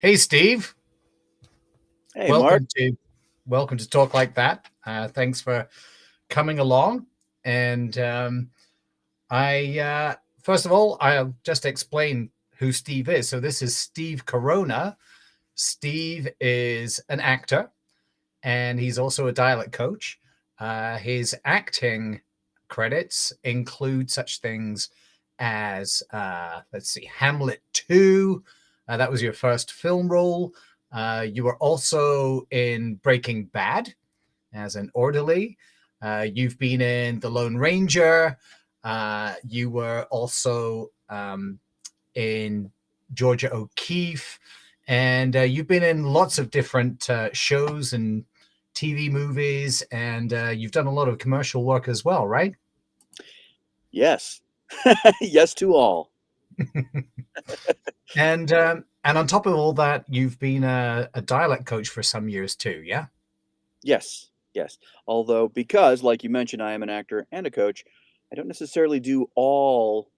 Hey, Steve. Hey, Mark. Welcome to welcome to Talk Like That. Thanks for coming along. And I first of all, I'll just explain who Steve is. So this is Steve Corona. Steve is an actor, and he's also a dialect coach. His acting credits include such things as, let's see, Hamlet 2. That was your first film role. You were also in Breaking Bad as an orderly. You've been in The Lone Ranger. You were also in Georgia O'Keeffe, and you've been in lots of different shows and TV movies, and you've done a lot of commercial work as well, right? Yes. Yes to all. And on top of all that, you've been a dialect coach for some years too, yeah? Yes. Yes. Although, because, like you mentioned, I am an actor and a coach, I don't necessarily do all,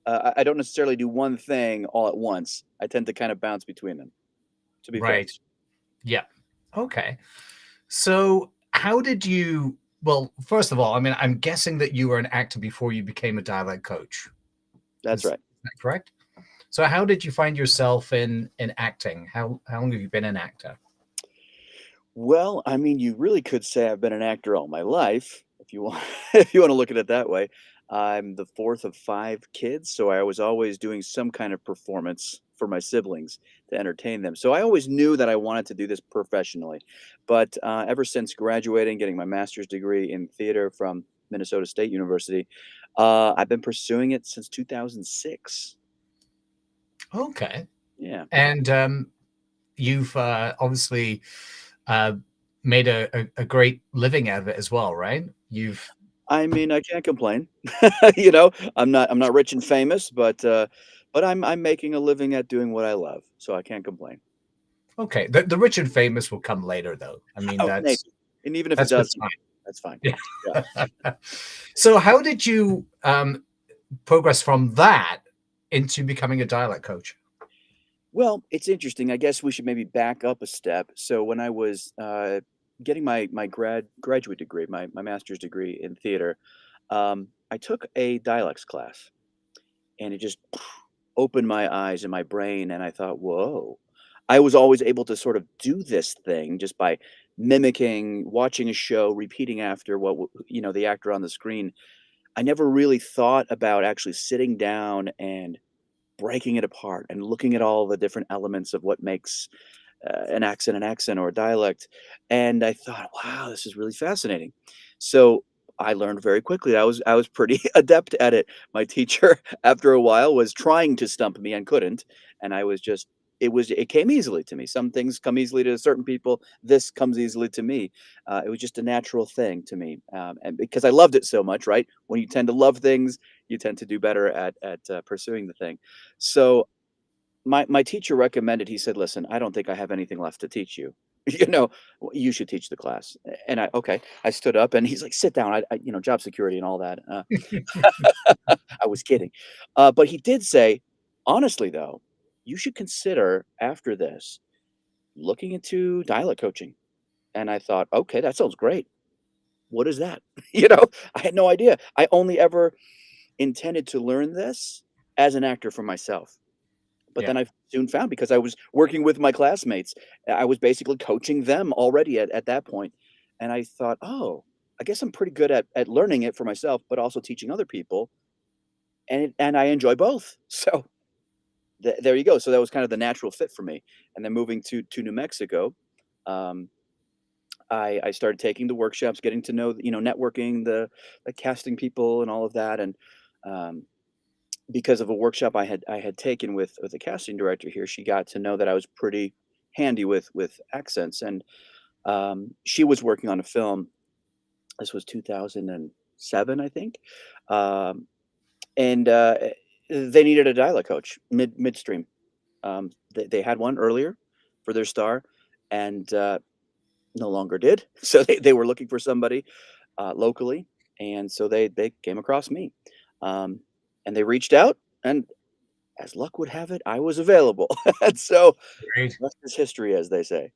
I don't necessarily do one thing all at once. I tend to kind of bounce between them, to be fair. Right. Yeah. Okay. So how did you? Well, first of all, I mean, I'm guessing that you were an actor before you became a dialect coach. That's Is right. that correct? So how did you find yourself in acting? How long have you been an actor? Well, I mean, you really could say I've been an actor all my life, if you want, if you want to look at it that way. I'm the fourth of five kids, so I was always doing some kind of performance for my siblings to entertain them. So I always knew that I wanted to do this professionally. But ever since graduating, getting my master's degree in theater from Minnesota State University, I've been pursuing it since 2006. Okay. Yeah. And you've obviously uh, made a great living out of it as well, right? You've I mean, I can't complain. I'm not rich and famous, but I'm making a living at doing what I love, so I can't complain. okay. The rich and famous will come later, though. I mean, Oh, maybe. And even if it that's with doesn't, that's fine. time. Yeah. Yeah. So, how did you progress from that into becoming a dialect coach? Well, it's interesting. I guess we should maybe back up a step. So when I was getting my graduate degree, my master's degree in theater, I took a dialects class, and it just opened my eyes and my brain, and I thought, whoa. I was always able to sort of do this thing just by mimicking, watching a show, repeating after the actor on the screen. I never really thought about actually sitting down and breaking it apart and looking at all the different elements of what makes an accent or a dialect. And I thought, wow, this is really fascinating. So I learned very quickly. I was pretty adept at it. My teacher, after a while, was trying to stump me and couldn't. And I was just it came easily to me. Some things come easily to certain people. This comes easily to me. It was just a natural thing to me, and because I loved it so much, right? When you tend to love things, you tend to do better at pursuing the thing. So my teacher recommended, he said, "Listen, I don't think I have anything left to teach you. You know, you should teach the class." And I stood up and he's like, "Sit down. Job security and all that." I was kidding. But he did say, "Honestly, though, you should consider after this looking into dialect coaching." And I thought, "Okay, that sounds great. What is that?" I had no idea. I only ever intended to learn this as an actor for myself. But Yeah. then I soon found, because I was working with my classmates, I was basically coaching them already at that point, and I thought, "Oh, I guess I'm pretty good at learning it for myself, but also teaching other people, and I enjoy both." So, there you go. So that was kind of the natural fit for me, and then moving to New Mexico, um, I started taking the workshops, getting to know, networking, the casting people and all of that, and, um because of a workshop I had taken with a casting director here, she got to know that I was pretty handy with accents, and she was working on a film. This was 2007, I think, um, and they needed a dialect coach midstream. They had one earlier for their star, and no longer did. So they were looking for somebody locally, and so they came across me, um, and they reached out, and as luck would have it, I was available. And so, Great. rest is history, as they say.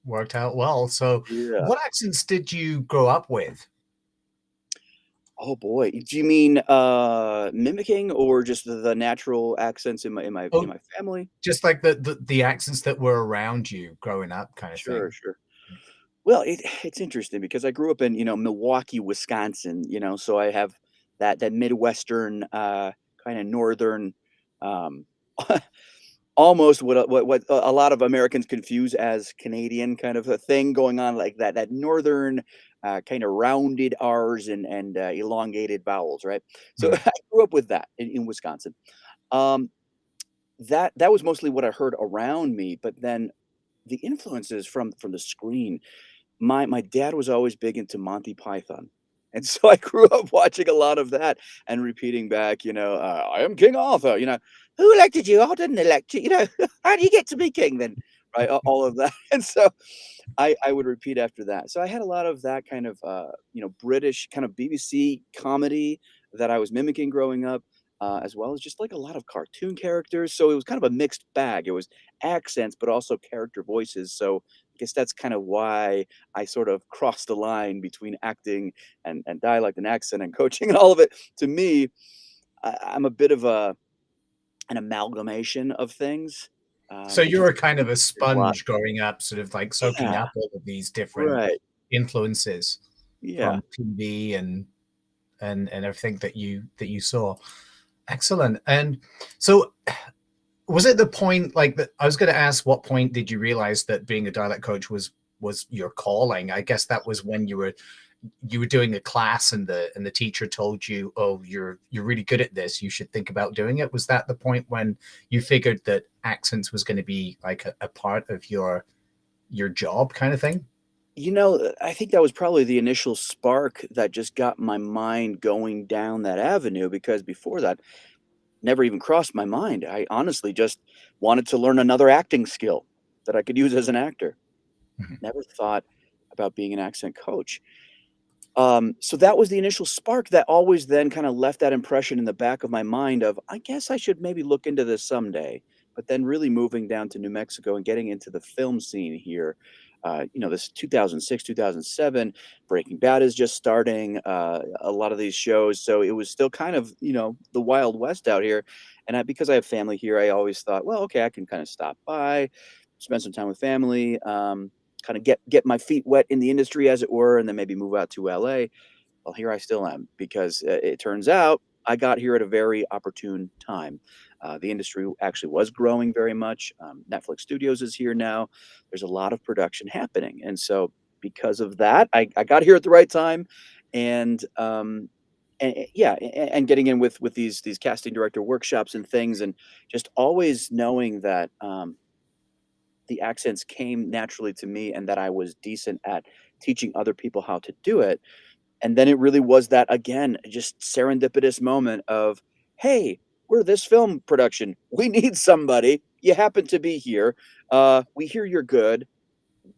Worked out well. So, Yeah. what accents did you grow up with? Oh boy. Do you mean, mimicking or just the natural accents in Oh, my family? just like the accents that were around you growing up, kind of Sure, thing. sure. Well, it's interesting because I grew up in, Milwaukee, Wisconsin, so I have that Midwestern, kinda northern, um, almost what a lot of Americans confuse as Canadian kind of a thing going on, like that northern, kinda rounded R's and elongated vowels, right? So, Hmm. I grew up with that in Wisconsin. Um, that was mostly what I heard around me, but then the influences from the screen, my dad was always big into Monty Python, and so I grew up watching a lot of that and repeating back, "I am King Arthur," "Who elected you? I didn't elect you," "How do you get to be king then?" Right, a all of that, and so I would repeat after that. So I had a lot of that kind of, British kind of BBC comedy that I was mimicking growing up, as well as just like a lot of cartoon characters. So it was kind of a mixed bag. It was accents, but also character voices. So I guess that's kind of why I sort of crossed the line between acting and dialect and accent and coaching and all of it. To me, I'm a bit of an amalgamation of things. So you Because were kind of a there's a lot. sponge growing up, sort of like soaking Yeah. up all of these different Right. influences Yeah. from TV and everything that you saw. Excellent. And so was it the point like that I was going to ask what point did you realize that being a dialect coach was your calling? I guess that was when you were doing a class and the teacher told you, "Oh, you're really good at this. You should think about doing it." Was that the point when you figured that accents was going to be like a part of your job kind of thing? I think that was probably the initial spark that just got my mind going down that avenue because before that, never even crossed my mind. I honestly just wanted to learn another acting skill that I could use as an actor. Mhm. Never thought about being an accent coach. So that was the initial spark that always then kind of left that impression in the back of my mind of, I guess I should maybe look into this someday. But then really moving down to New Mexico and getting into the film scene here, this 2006, 2007, Breaking Bad is just starting, a lot of these shows. So it was still kind of, the Wild West out here. And because I have family here, I always thought, well, okay, I can kind of stop by, spend some time with family. Kind of get my feet wet in the industry, as it were, and then maybe move out to LA. Well, here I still am because it turns out I got here at a very opportune time. The industry actually was growing very much. Netflix Studios is here now. There's a lot of production happening, and so because of that, I got here at the right time, and yeah, and getting in with these casting director workshops and things, and just always knowing that the accents came naturally to me and that I was decent at teaching other people how to do it. And then it really was that, again, just serendipitous moment of, "Hey, we're this film production. We need somebody. You happen to be here. We hear you're good.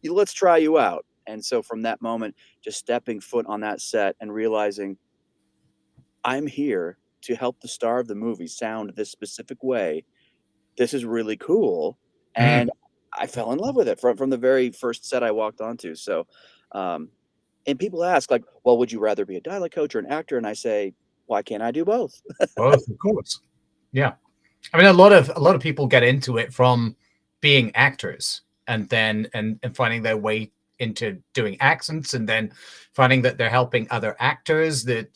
Let's try you out." And so from that moment, just stepping foot on that set and realizing I'm here to help the star of the movie sound this specific way. This is really cool. And Mm. I fell in love with it from the very first set I walked onto. So, um, and people ask like, "Well, would you rather be a dialect coach or an actor?" And I say, "Why can't I do both?" Both, of course. Yeah. I mean, a lot of people get into it from being actors and then and finding their way into doing accents and then finding that they're helping other actors that,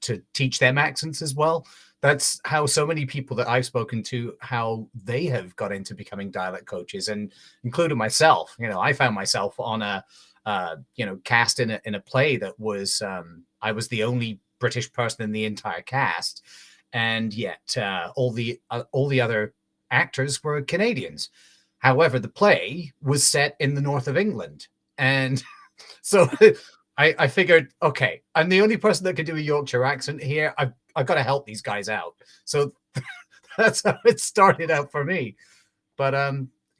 to teach them accents as well. That's how so many people that I've spoken to, how they have got into becoming dialect coaches, and including myself. I found myself on a, cast in a play that was, I was the only British person in the entire cast, and yet all the other actors were Canadians. However, the play was set in the north of England, and so I figured, okay, I'm the only person that can do a Yorkshire accent here. I've got to help these guys out. So that's how it started out for me. But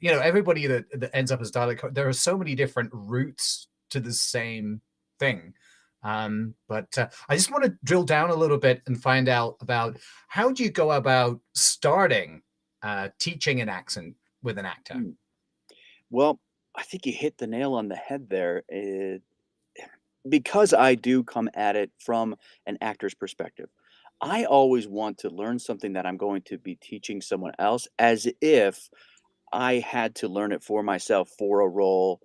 everybody that ends up as dialect, there are so many different routes to the same thing. But I just want to drill down a little bit and find out about how do you go about starting teaching an accent with an actor? Mm. Well, I think you hit the nail on the head there. Because I do come at it from an actor's perspective, I always want to learn something that I'm going to be teaching someone else as if I had to learn it for myself for a role,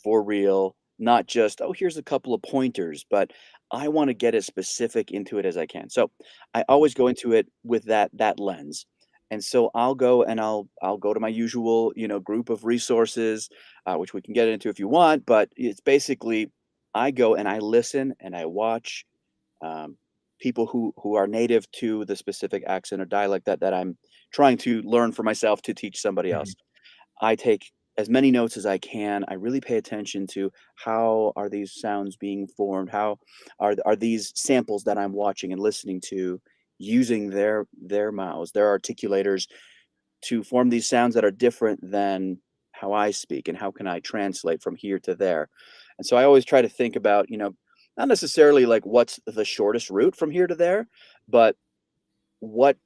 for real, not just, oh, here's a couple of pointers, but I want to get as specific into it as I can. So I Mhm. always go into it with that lens. And so I'll go and I'll go to my usual, group of resources, which we can get into if you want, but it's basically I go and I listen and I watch um, people who are native to the specific accent or dialect that I'm trying to learn for myself to teach somebody Mhm. else. I take as many notes as I can. I really pay attention to how are these sounds being formed? How are these samples that I'm watching and listening to using their mouths, their articulators to form these sounds that are different than how I speak, and how can I translate from here to there? And so I always try to think about, not necessarily like what's the shortest route from here to there, but what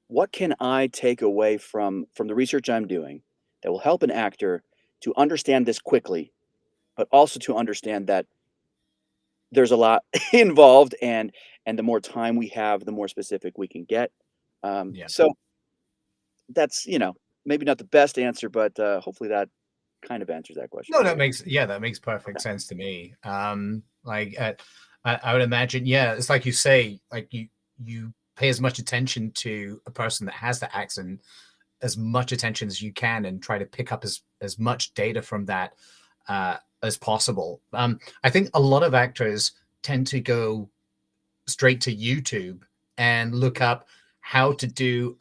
what can I take away from the research I'm doing that will help an actor to understand this quickly, but also to understand that there's a lot involved, and the more time we have, the more specific we can get. Yeah. So that's maybe not the best answer, but hopefully that kind of answers that question No, for that you. makes yeah, that makes perfect Okay. sense to me. I would imagine, yeah, it's like you say, like you pay as much attention to a person that has the accent as much attention as you can and try to pick up as much data from that as possible. I think a lot of actors tend to go straight to YouTube and look up how to do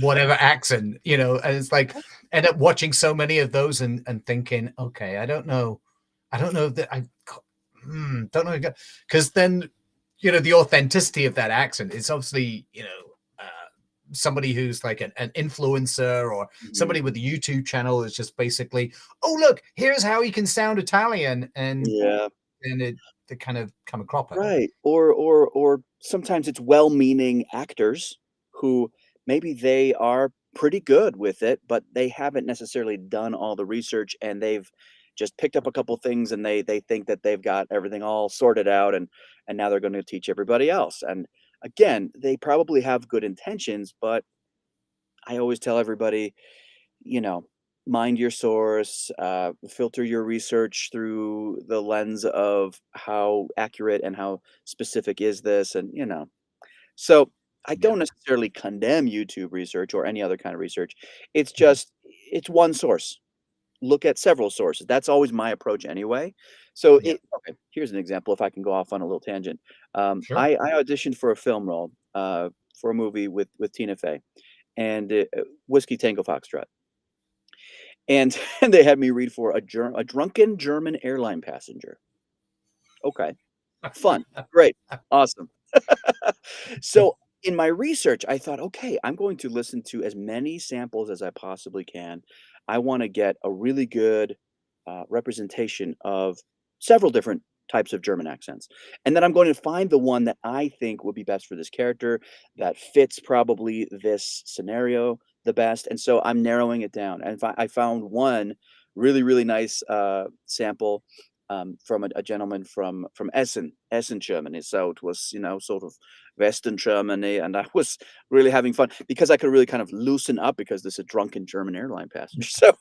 whatever accent, and it's like end up watching so many of those and thinking, okay, I don't know that don't know, because then the authenticity of that accent is obviously somebody who's like an influencer or Mhm. somebody with a YouTube channel is just basically, oh look, here's how you can sound Italian, and Yeah. then it kind of come a cropper. Right, or sometimes it's well-meaning actors who maybe they are pretty good with it, but they haven't necessarily done all the research, and they've just picked up a couple things, and they think that they've got everything all sorted out, and now they're gonna teach everybody else, and again, they probably have good intentions, but I always tell everybody, you know, mind your source, filter your research through the lens of how accurate and how specific is this, and So I Yeah, don't necessarily condemn YouTube research or any other kind of research. It's mhm, just it's one source. Look at several sources. That's always my approach anyway. So yeah, okay. Here's an example. If I can go off on a little tangent, sure. I auditioned for a film role for a movie with Tina Fey and Whiskey Tango Foxtrot. And and they had me read for a drunken German airline passenger. Okay, fun, great, awesome. So, in my research, I thought, "Okay, I'm going to listen to as many samples as I possibly can. I wanna get a really good, representation of several different types of German accents, and then I'm going to find the one that I think would be best for this character, that fits probably this scenario the best," and so I'm narrowing it down, and I found one really, really nice, sample, from a gentleman from Essen, Germany, so it was, sort of Western Germany, and I was really having fun because I could really kind of loosen up because this is a drunken German airline passenger. So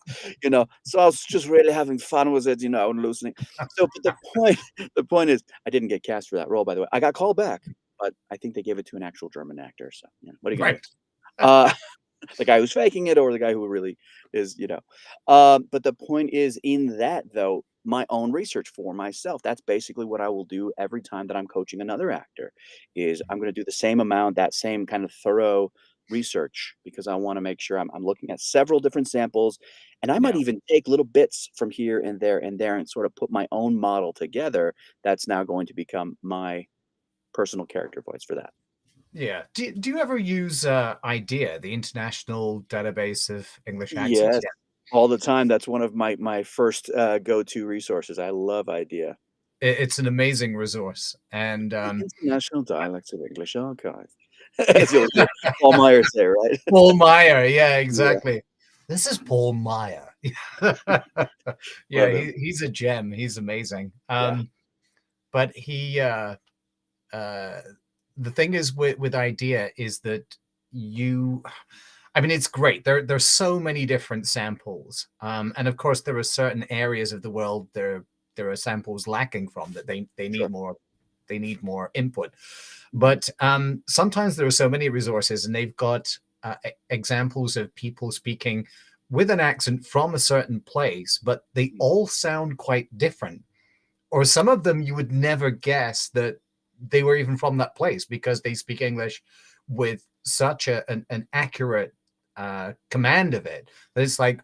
I was just really having fun with it, and loosening. So, but the point, the point is, I didn't get cast for that role, by the way. I got called back, but I think they gave it to an actual German actor. So, what are you gonna do? Right. Uh, the guy who's faking it or the guy who really is. But the point is in that though, my own research for myself. That's basically what I will do every time that I'm coaching another actor is I'm going to do the same amount, that same kind of thorough research because I want to make sure I'm looking at several different samples and I might Yeah. even take little bits from here and there and sort of put my own model together that's now going to become my personal character voice for that. Yeah. Do you ever use IDEA, the International Database of English Accents? Yes, all the time. That's one of my first, go-to resources. I love IDEA. it's an amazing resource, and The International Dialects of English Archive. As you'll hear Paul Meyer say, right? Paul Meyer, yeah, Yeah, exactly. This is Paul Meyer. Yeah, love him. he's a gem. He's amazing. Yeah, But he uh the thing is with idea is that you I mean it's great. There's so many different samples. And of course there are certain areas of the world there are samples lacking from that sure. they need more input. Mhm, But sometimes there are so many resources and they've got examples of people speaking with an accent from a certain place, but they mhm. all sound quite different. Or some of them you would never guess that they were even from that place because they speak English with such an accurate command of it that it's like,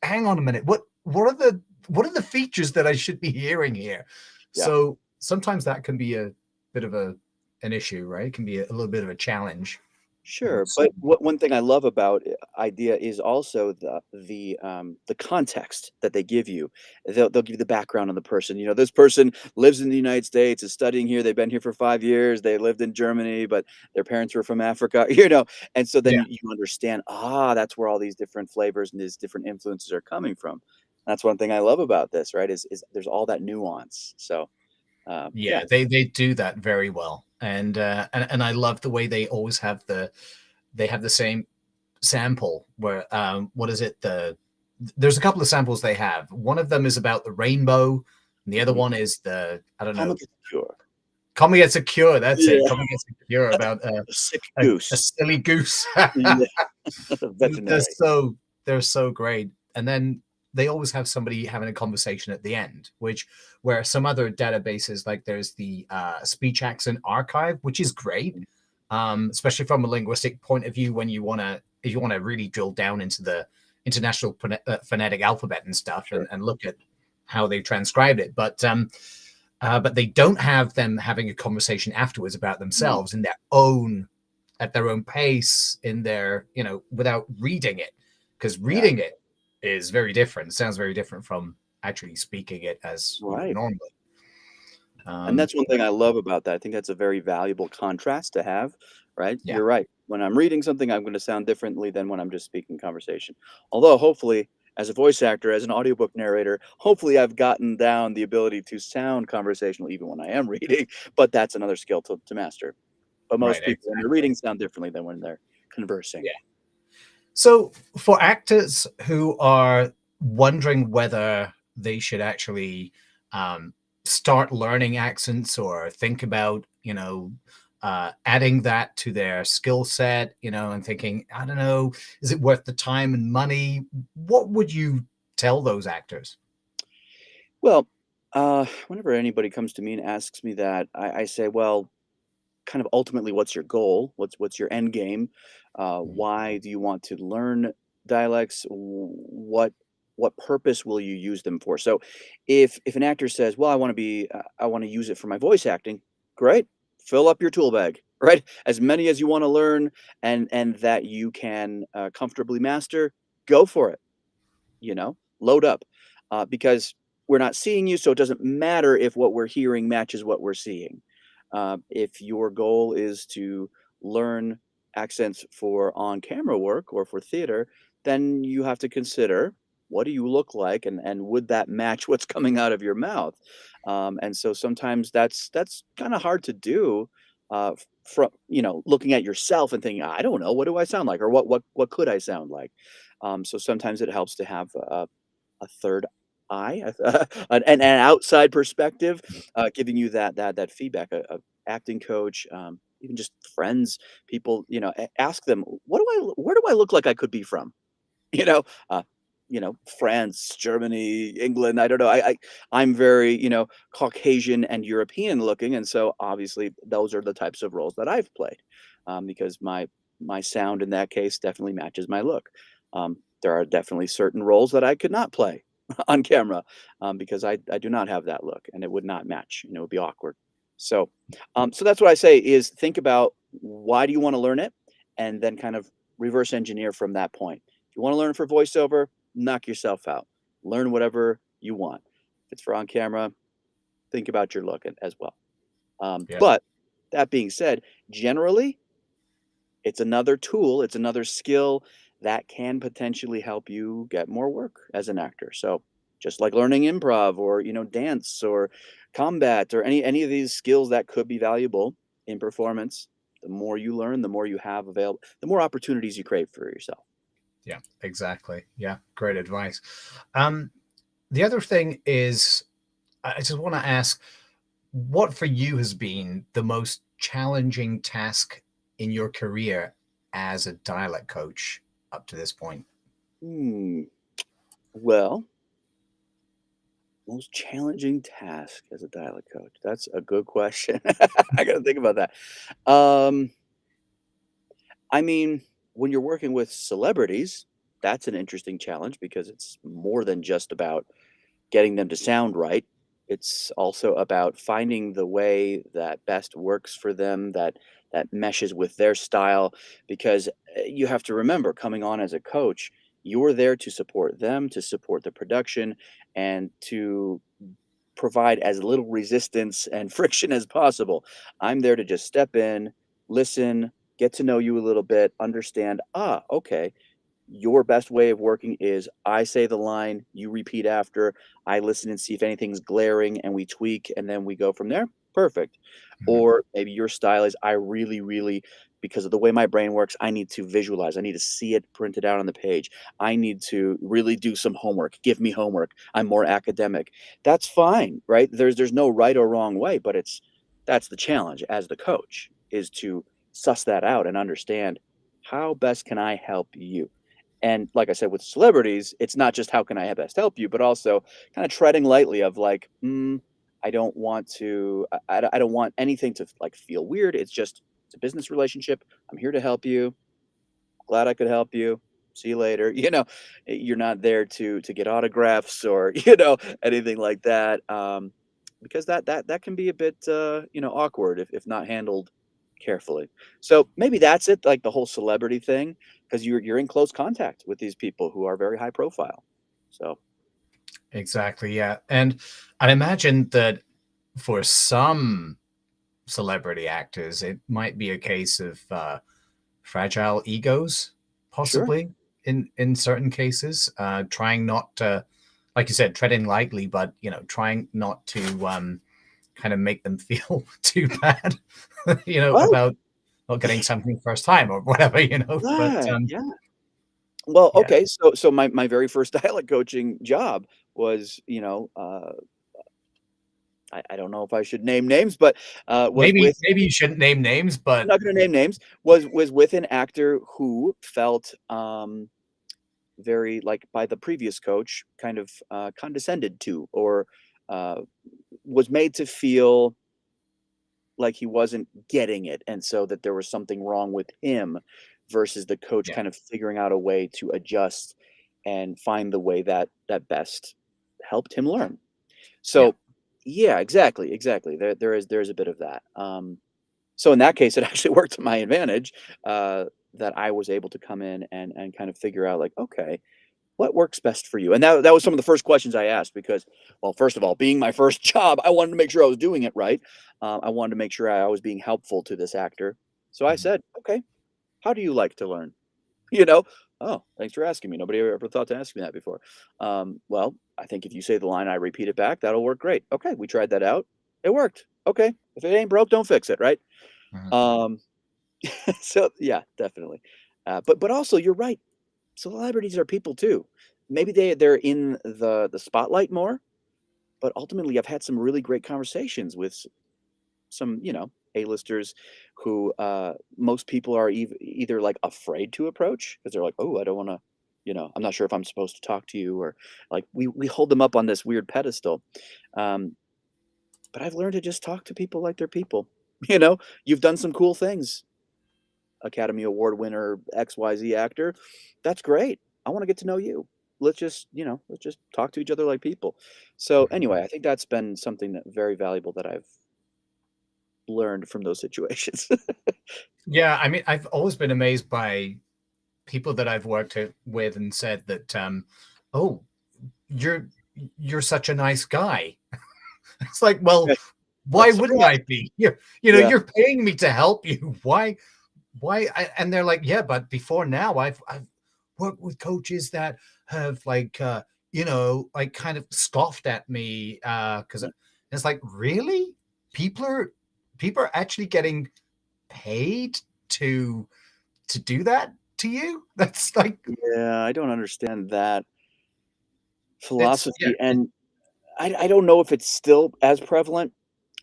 hang on a minute, what are the features that I should be hearing here? Yeah. So sometimes that can be a bit of an issue, right? It can be a little bit of a challenge. Sure, So but what one thing I love about IDEA is also the context that they give you. They'll give you the background on the person. You know, this person lives in the United States, is studying here. They've been here for 5 years. They lived in Germany, but their parents were from Africa. You know, and so then yeah, you understand. That's where all these different flavors and these different influences are coming from. That's one thing I love about this. Right? Is there's all that nuance. So yeah, yeah, they do that very well, and I love the way they always have they have the same sample where what is it there's a couple of samples they have. One of them is about the rainbow and the other hmm one is the I don't comic know, is pure. Come Gets a Cure. That's it. Yeah, Come Gets a Cure about a sick a goose. silly goose. Yeah, they're veterinary. so they're so great. And then they always have somebody having a conversation at the end, which where some other databases like there's the speech accent archive, which is great, especially from a linguistic point of view when you want to if you want to really drill down into the international phonetic alphabet and stuff Sure. and look at how they transcribed it. But they don't have them having a conversation afterwards about Mm, themselves in their own at their own pace in their without reading it, because yeah, reading it is very different, sounds very different from actually speaking it as you would right. normally. And um that's one thing I love about that. I think that's a very valuable contrast to have, right? yeah, You're right. When I'm reading something, I'm going to sound differently than when I'm just speaking conversation. Although, hopefully, as a voice actor, as an audiobook narrator, hopefully I've gotten down the ability to sound conversational even when I am reading. But that's another skill to master. But right, most people, when they're exactly, reading, sound differently than when they're conversing. yeah. So for actors who are wondering whether they should actually um, start learning accents or think about, adding that to their skill set, and thinking, I don't know, is it worth the time and money? What would you tell those actors? Well, whenever anybody comes to me and asks me that, I say, well, kind of ultimately, what's your goal? What's your end game? Mhm. Why do you want to learn dialects? What purpose will you use them for? So, if an actor says, "Well, I want to use it for my voice acting," great, fill up your tool bag, right? As many as you want to learn, and that you can comfortably master, go for it. Load up, because we're not seeing you, so it doesn't matter if what we're hearing matches what we're seeing. If your goal is to learn accents for on camera work or for theater, then you have to consider what do you look like and would that match what's coming out of your mouth? And so sometimes that's kind of hard to do from looking at yourself and thinking, I don't know, what do I sound like, or what could I sound like? So sometimes it helps to have a third eye, an outside perspective, giving you that feedback, a acting coach, even just friends, people, ask them, where do I look like I could be from? You know, uh, France, Germany, England. I don't know. I'm very, Caucasian and European looking, and so obviously those are the types of roles that I've played, because my sound in that case definitely matches my look. There are definitely certain roles that I could not play on camera, because I do not have that look, and it would not match. It would be awkward. So, so that's what I say is think about why do you want to learn it, and then kind of reverse engineer from that point. If you want to learn for voiceover, knock yourself out. Learn whatever you want. If it's for on camera, think about your look as well. Yeah. But that being said, generally, it's another tool, it's another skill that can potentially help you get more work as an actor. So just like learning improv or dance or combat or any of these skills that could be valuable in performance, the more you learn, the more you have available, the more opportunities you create for yourself. Yeah, exactly. Yeah, great advice. Um, the other thing is, I just want to ask, what for you has been the most challenging task in your career as a dialect coach up to this point? Hmm. Well, most challenging task as a dialect coach. That's a good question. I got to think about that. Um, I mean, when you're working with celebrities, that's an interesting challenge because it's more than just about getting them to sound right. It's also about finding the way that best works for them, that meshes with their style. Because you have to remember, coming on as a coach, you're there to support them, to support the production, and to provide as little resistance and friction as possible. I'm there to just step in, listen, get to know you a little bit, understand, okay, your best way of working is I say the line, you repeat after, I listen and see if anything's glaring and we tweak and then we go from there. Perfect. Mhm. Or maybe your style is I really, really, because of the way my brain works, I need to visualize. I need to see it printed out on the page. I need to really do some homework. Give me homework. I'm more academic. That's fine, right? There's no right or wrong way, but that's the challenge as the coach is to suss that out and understand how best can I help you. And like I said, with celebrities, it's not just how can I best help you, but also kind of treading lightly of like, I don't want to, I don't want anything to like feel weird. It's a business relationship. I'm here to help you. Glad I could help you. See you later. You're not there to get autographs or anything like that. Because that can be a bit awkward if not handled carefully. So maybe that's it, like the whole celebrity thing, because you're in close contact with these people who are very high profile. So Exactly. Yeah. And I imagine that for some celebrity actors, it might be a case of fragile egos, sure. possibly in certain cases, trying not to, like you said, treading lightly, but trying not to kind of make them feel too bad, Well, about not getting something first time or whatever, But yeah, yeah. Well, yeah, okay. So my very first dialect coaching job was, I don't know if I should name names, but was maybe with maybe you shouldn't name names, I'm but not going to name names. Was with an actor who felt very like by the previous coach kind of condescended to or uh, was made to feel like he wasn't getting it, and so that there was something wrong with him versus the coach yeah, kind of figuring out a way to adjust and find the way that best helped him learn. yeah, So yeah, exactly. There's a bit of that. So in that case, it actually worked to my advantage, that I was able to come in and kind of figure out like, okay, what works best for you? And that was some of the first questions I asked because, well, first of all, being my first job, I wanted to make sure I was doing it right. I wanted to make sure I was being helpful to this actor. So I mhm, said, okay, how do you like to learn? You know, oh, thanks for asking me. Nobody ever thought to ask me that before. Well, I think if you say the line, I repeat it back, that'll work great. Okay, we tried that out. It worked. Okay, if it ain't broke, don't fix it, right? mhm, Um, so yeah, definitely. But also, you're right. Celebrities are people too. Maybe they're in the spotlight more, but ultimately, I've had some really great conversations with some, A-listers who, most people are either, like, afraid to approach because 'cause they're like, "Oh, I don't wanna I'm not sure if I'm supposed to talk to you," or, like, we hold them up on this weird pedestal. Um, but I've learned to just talk to people like they're people, you know? "You've done some cool things, Academy Award winner XYZ actor. That's great. I wanna get to know you. Let's just talk to each other like people." So, mhm. anyway, I think that's been something that very valuable that I've learned from those situations. Yeah. I mean, I've always been amazed by people that I've worked with and said that, "Oh, you're you're such a nice guy." It's like, well, Okay. why What's the wouldn't surprise? I be? Yeah. You're paying me to help you. Why? And they're like, yeah, but before now, I've worked with coaches that have like, like kind of scoffed at me because it's like, really, people are people are actually getting paid to do that to you. That's like, Yeah, I don't understand that it's yeah, philosophy, and I don't know if it's still as prevalent.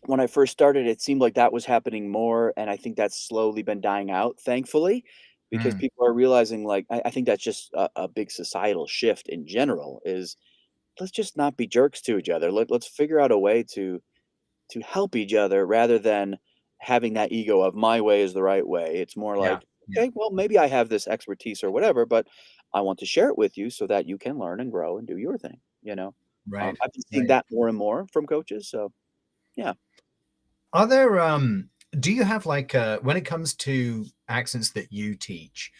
When I first started, it seemed like that was happening more, and I think that's slowly been dying out, thankfully, because mm, people are realizing, like, I think that's just a big societal shift in general. Is let's just not be jerks to each other. Let's figure out a way to help each other rather than having that ego of my way is the right way. It's more yeah, like, yeah, okay, well, maybe I have this expertise or whatever, but I want to share it with you so that you can learn and grow and do your thing. right, I've been seeing right. that more and more from coaches. So yeah. Are there do you have like when it comes to accents that you teach,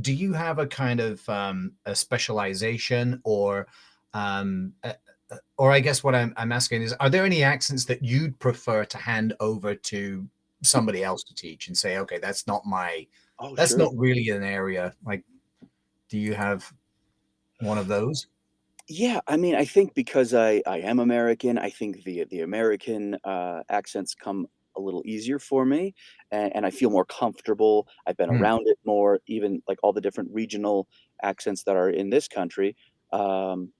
do you have a kind of a specialization or I guess what I'm asking is, are there any accents that you'd prefer to hand over to somebody else to teach and say, okay, Oh, that's sure. not really an area like, do you have one of those? Yeah, I mean, I think because I am American, I think the American accents come a little easier for me, and I feel more comfortable. I've been Hmm, around it more, even like all the different regional accents that are in this country. Um,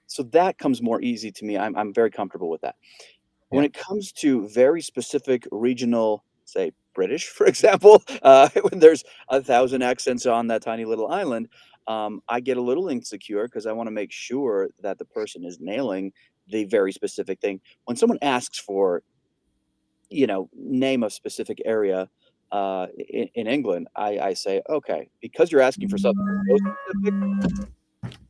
so that comes more easy to me. I'm very comfortable with that. When yeah, it comes to very specific regional, say, British, for example, when there's 1,000 accents on that tiny little island, I get a little insecure because I wanna make sure that the person is nailing the very specific thing. When someone asks for, name a specific area, in England, I say, "Okay, because you're asking for something so specific,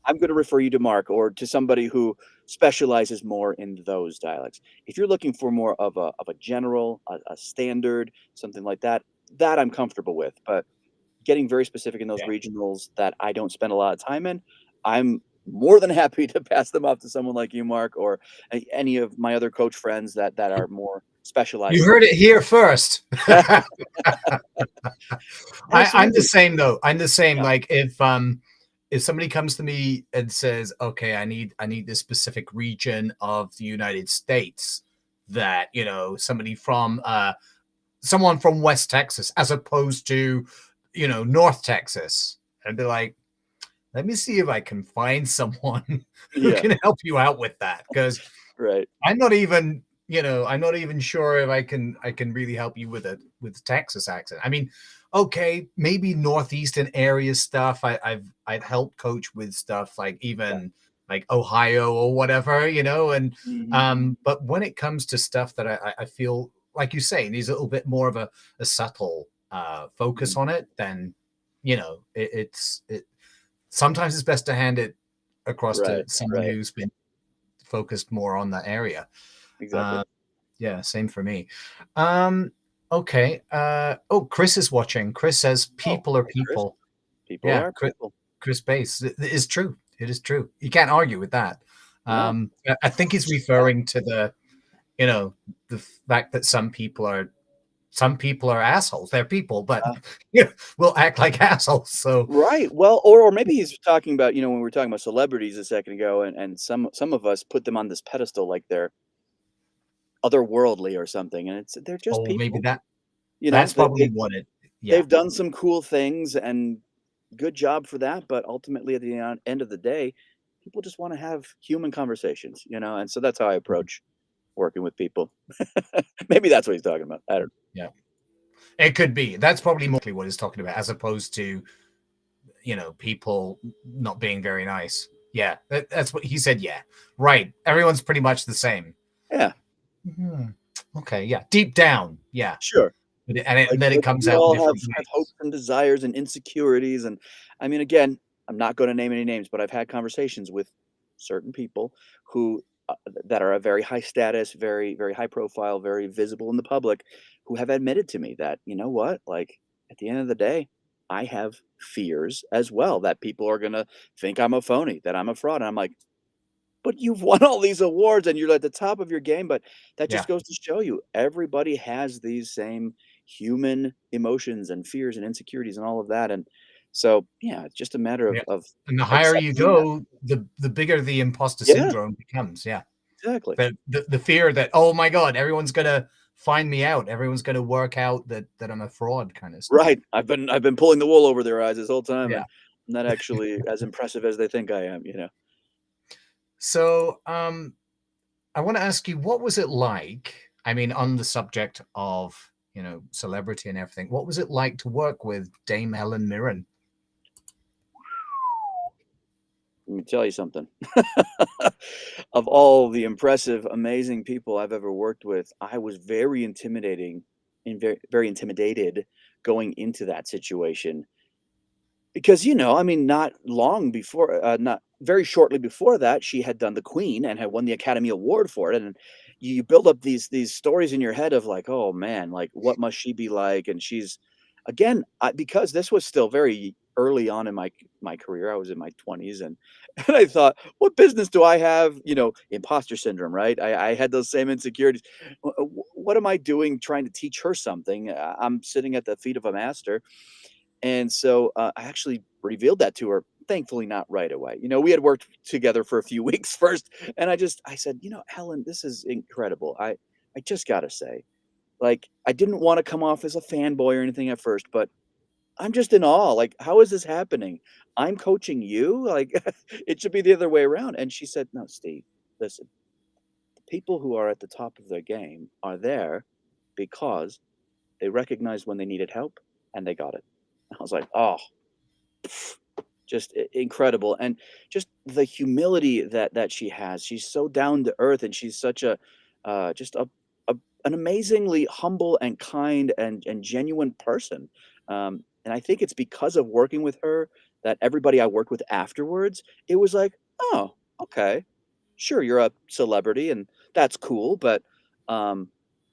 I'm gonna refer you to Mark or to somebody who specializes more in those dialects. If you're looking for more of a general, a standard, something like that, that I'm comfortable with, but getting very specific in those yeah. regionals that I don't spend a lot of time in, I'm more than happy to pass them off to someone like you, Mark, or any of my other coach friends that are more You specialized in heard those. it here first. I'm the Absolutely. same though. I'm the same. Yeah. Like if somebody comes to me and says, "Okay, I need this specific region of the United States," that somebody from someone from West Texas, as opposed to North Texas, I'd be like, "Let me see if I can find someone who Yeah. can help you out with that," because Right. I'm not even sure if I can really help you with the Texas accent. I mean, okay, maybe northeastern area stuff. I've helped coach with stuff like Yeah. even like Ohio or whatever, and Mhm. but when it comes to stuff that I feel like you say needs a little bit more of a subtle focus Mhm. on it, then it sometimes it's best to hand it across to Right. someone Right. who's been focused more on that area. Exactly. Uh, yeah, same for me. Um, okay. Oh, Chris is watching. Chris says Oh, people are hey, Chris. people. People Yeah, are people. Chris Bass. It is true. It is true. You can't argue with that. No. I think he's referring to you know, the fact that some people are assholes. They're people, but will act like assholes. So, Right, well, or maybe he's talking about, when we were talking about celebrities a second ago, and some of us put them on this pedestal like they're otherworldly or something, and they're just oh, maybe people, that's they probably what it. Yeah. they've done some cool things, and good job for that, but ultimately, at the end of the day, people just wanna have human conversations, and so that's how I approach working with people. Maybe that's what he's talking about, I don't know. Yeah. It could be. That's probably mostly what he's talking about, as opposed to people not being very nice. Yeah, that's what he said. Yeah, right. Everyone's pretty much the same. Yeah, Mhm. Okay, yeah, deep down, yeah, sure. and Like, then it comes we out in all different have hopes ways. and desires and insecurities, and I mean, again, I'm not gonna name any names, but I've had conversations with certain people who, that are a very high status, very, very high profile, very visible in the public, who have admitted to me that, "You know what? Like, at the end of the day, I have fears as well that people are gonna think I'm a phony, that I'm a fraud," and I'm like, but you've won all these awards and you're at the top of your game, but that just Yeah. goes to show you everybody has these same human emotions and fears and insecurities and all of that, and so, yeah, it's just a matter Yeah. of And the higher you accepting that. go, the bigger the imposter Yeah, syndrome becomes. Yeah. exactly. The fear that, oh my God, everyone's gonna find me out. Everyone's gonna work out that I'm a fraud kind of stuff. Right, I've been pulling the wool over their eyes this whole time, Yeah. and I'm not actually as impressive as they think I am, you know? So I want to ask you, what was it like? I mean, on the subject of, celebrity and everything, what was it like to work with Dame Helen Mirren? Let me tell you something. Of all the impressive, amazing people I've ever worked with, I was very intimidating and very intimidated going into that situation. Because, I mean, not long before, not very shortly before that, she had done The Queen and had won the Academy Award for it, and you build up these stories in your head of like, "Oh, man, like, what must she be like?" And she's again, because this was still very early on in my career, I was in my 20s, and and I thought, "What business do I have?" Imposter syndrome, right? I had those same insecurities. What am I doing trying to teach her something? I'm sitting at the feet of a master, and so, I actually revealed that to her, thankfully not right away. We had worked together for a few weeks first, and I said, Helen, this is incredible. I just gotta say, like, I didn't wanna come off as a fanboy or anything at first, but I'm just in awe. Like, how is this happening? I'm coaching you? Like, it should be the other way around." And she said, "No, Steve, listen, the people who are at the top of their game are there because they recognized when they needed help and they got it." I was like, "Oh, just incredible," and just the humility that she has. She's so down to earth, and she's such a just a an amazingly humble and kind and genuine person. And I think it's because of working with her that everybody I worked with afterwards, it was like, "Oh, okay, sure, you're a celebrity, and that's cool, but um,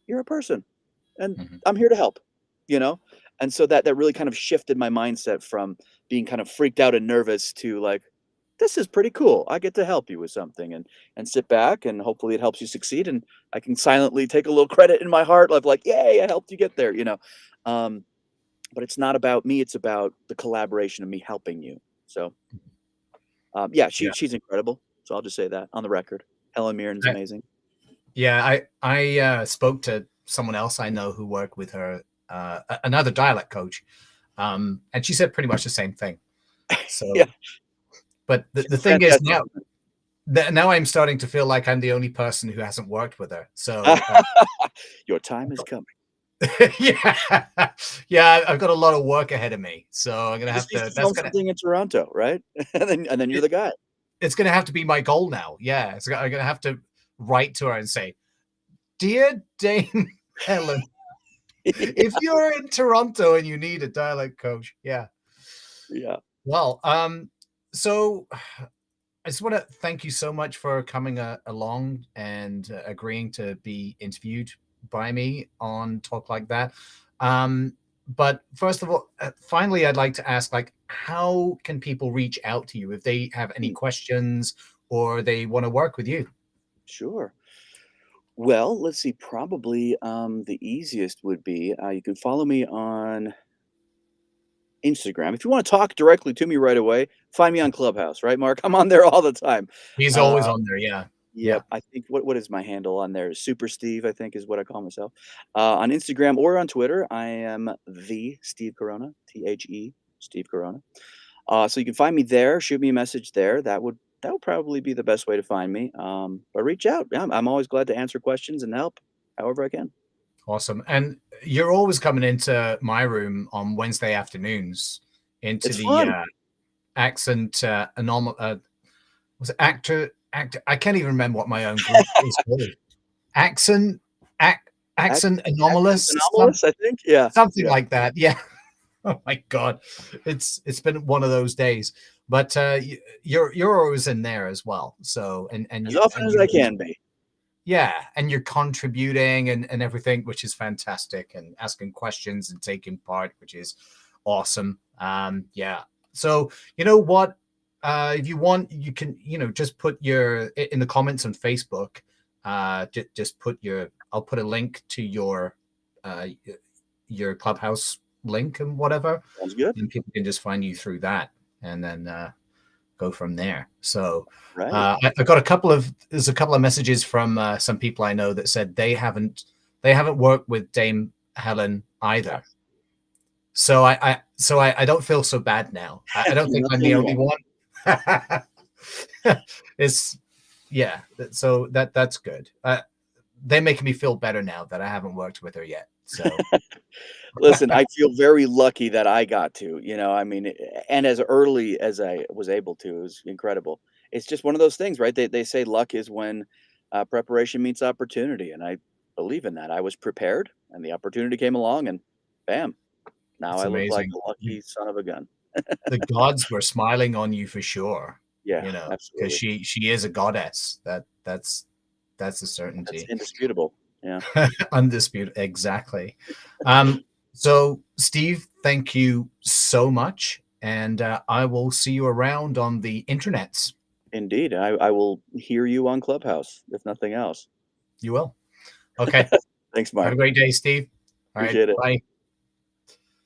you're a person, and Mhm. I'm here to help," you know? And so that really kind of shifted my mindset from being kind of freaked out and nervous to like, this is pretty cool. I get to help you with something and sit back and hopefully it helps you succeed. And I can silently take a little credit in my heart of like, yay, I helped you get there. Um, but it's not about me, it's about the collaboration of me helping you. So yeah, Yeah. she's incredible. So I'll just say that on the record. Helen Mirren's I, amazing. yeah. I spoke to someone else I know who worked with her, another dialect coach, and she said pretty much the same thing. Yeah, So, but the she's a thing is fantastic now, now I'm starting to feel like I'm the only person who hasn't worked with her. woman. So, Your time is coming. yeah, yeah, I've got a lot of work ahead of me. So I'm gonna She just have needs to. to film something in Toronto, right? And then you're the guy. It's gonna have to be my goal now. Yeah, I'm gonna have to write to her and say, "Dear Dame Helen, if you're in Toronto and you need a dialect coach, yeah." Yeah. Well, so I just want to thank you so much for coming along and agreeing to be interviewed by me on Talk Like That. But first of all, finally, I'd like to ask, like, how can people reach out to you if they have any Hmm, questions or they want to work with you? sure. Well, let's see. Probably the easiest would be you can follow me on Instagram. If you want to talk directly to me right away, find me on Clubhouse, right, Mark? I'm on there all the time. He's Uh, always on there. Yeah. Yeah. yep. I think what is my handle on there? Super Steve, I think, is what I call myself. On Instagram or on Twitter, I am the Steve Corona, Steve Corona. So you can find me there. Shoot me a message there. That would probably be the best way to find me. But reach out. Yeah, I'm always glad to answer questions and help however I can. Awesome. And you're always coming into my room on Wednesday afternoons into It's the fun. accent anomal was it actor I can't even remember what my own group is called. Accent ac- accent Accent anomalous anomalous, I think. Yeah, something yeah. like that. Yeah. Oh my God. It's been one of those days. But you're always in there as well. So As often and as I you can be. yeah, and you're contributing and everything, which is fantastic, and asking questions and taking part, which is awesome. Yeah. So you know what? If you want, you can, just put in the comments on Facebook. Just put I'll put a link to uh, your Clubhouse link and whatever, Sounds good. and people can just find you through that, and then go from there. So Right. I got there's a couple of messages from some people I know that said they haven't worked with Dame Helen either. So I don't feel so bad now. I don't You're think not I'm the the only only one. one. It's yeah. So that's good. They're making me feel better now that I haven't worked with her yet. So Listen, I feel very lucky that I got to, I mean, and as early as I was able to, it was incredible. It's just one of those things, right? They say luck is when preparation meets opportunity, and I believe in that. I was prepared, and the opportunity came along, and bam, now it's I look like amazing. a lucky son of a gun. The gods were smiling on you for sure. Yeah, Because absolutely. she is a goddess. That's a That's certainty. indisputable. Yeah. Undisputed, exactly. So Steve, thank you so much, and I will see you around on the internets. Indeed. I will hear you on Clubhouse, if nothing else. You will. Okay. Thanks, Have a Mark. great day, Steve. All right. Appreciate it. Bye.